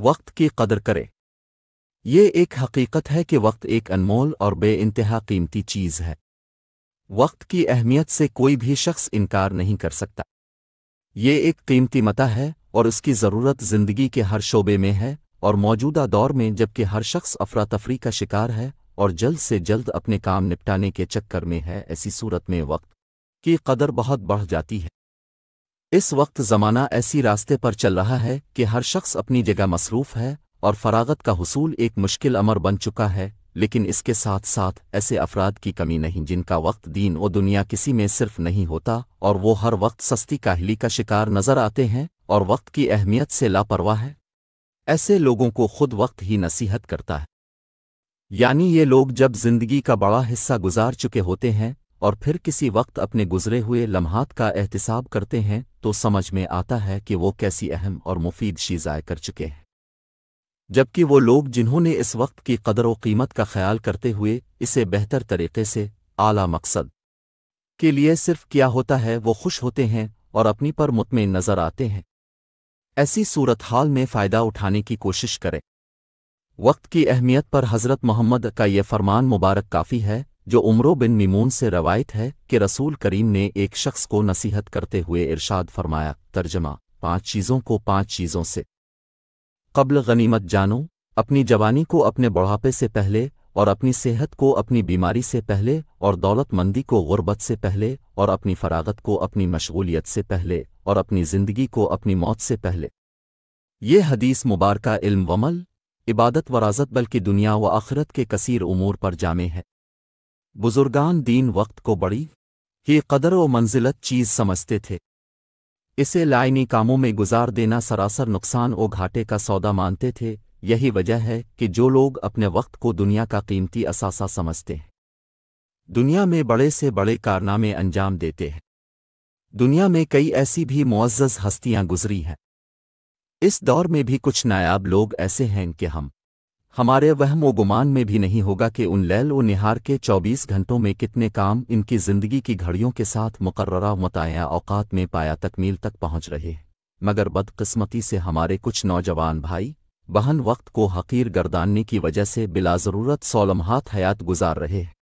وقت کی قدر کرے۔ یہ ایک حقیقت ہے کہ وقت ایک انمول اور بے انتہا قیمتی چیز ہے۔ وقت کی اہمیت سے کوئی بھی شخص انکار نہیں کر سکتا۔ یہ ایک قیمتی متاع ہے اور اس کی ضرورت زندگی کے ہر شعبے میں ہے، اور موجودہ دور میں جبکہ ہر شخص افراتفری کا شکار ہے اور جلد سے جلد اپنے کام نپٹانے کے چکر میں ہے، ایسی صورت میں وقت کی قدر بہت بڑھ جاتی ہے۔ اس وقت زمانہ ایسی راستے پر چل رہا ہے کہ ہر شخص اپنی جگہ مصروف ہے اور فراغت کا حصول ایک مشکل امر بن چکا ہے، لیکن اس کے ساتھ ساتھ ایسے افراد کی کمی نہیں جن کا وقت دین و دنیا کسی میں صرف نہیں ہوتا، اور وہ ہر وقت سستی کاہلی کا شکار نظر آتے ہیں اور وقت کی اہمیت سے لاپرواہ ہے۔ ایسے لوگوں کو خود وقت ہی نصیحت کرتا ہے، یعنی یہ لوگ جب زندگی کا بڑا حصہ گزار چکے ہوتے ہیں اور پھر کسی وقت اپنے گزرے ہوئے لمحات کا احتساب کرتے ہیں تو سمجھ میں آتا ہے کہ وہ کیسی اہم اور مفید چیز ضائع کر چکے ہیں، جبکہ وہ لوگ جنہوں نے اس وقت کی قدر و قیمت کا خیال کرتے ہوئے اسے بہتر طریقے سے اعلیٰ مقصد کے لیے صرف کیا ہوتا ہے وہ خوش ہوتے ہیں اور اپنی پر مطمئن نظر آتے ہیں۔ ایسی صورتحال میں فائدہ اٹھانے کی کوشش کریں۔ وقت کی اہمیت پر حضرت محمد کا یہ فرمان مبارک کافی ہے جو عمرو بن میمون سے روایت ہے کہ رسول کریم نے ایک شخص کو نصیحت کرتے ہوئے ارشاد فرمایا، ترجمہ: 5 چیزوں کو 5 چیزوں سے قبل غنیمت جانو، اپنی جوانی کو اپنے بڑھاپے سے پہلے، اور اپنی صحت کو اپنی بیماری سے پہلے، اور دولت مندی کو غربت سے پہلے، اور اپنی فراغت کو اپنی مشغولیت سے پہلے، اور اپنی زندگی کو اپنی موت سے پہلے۔ یہ حدیث مبارکہ علم وعمل، عبادت و رازت بلکہ دنیا و آخرت کے کثیر امور پر جامع ہے۔ بزرگان دین وقت کو بڑی ہی قدر و منزلت چیز سمجھتے تھے۔ اسے لائنی کاموں میں گزار دینا سراسر نقصان و گھاٹے کا سودا مانتے تھے۔ یہی وجہ ہے کہ جو لوگ اپنے وقت کو دنیا کا قیمتی اثاثہ سمجھتے ہیں، دنیا میں بڑے سے بڑے کارنامے انجام دیتے ہیں۔ دنیا میں کئی ایسی بھی معزز ہستیاں گزری ہیں۔ اس دور میں بھی کچھ نایاب لوگ ایسے ہیں کہ ہمارے وہم و گمان میں بھی نہیں ہوگا کہ ان لیل و نہار کے 24 گھنٹوں میں کتنے کام ان کی زندگی کی گھڑیوں کے ساتھ مقررہ متعینہ اوقات میں پایا تکمیل تک پہنچ رہے ہیں، مگر بدقسمتی سے ہمارے کچھ نوجوان بھائی بہن وقت کو حقیر گرداننے کی وجہ سے بلا ضرورت 100 لمحات حیات گزار رہے ہیں۔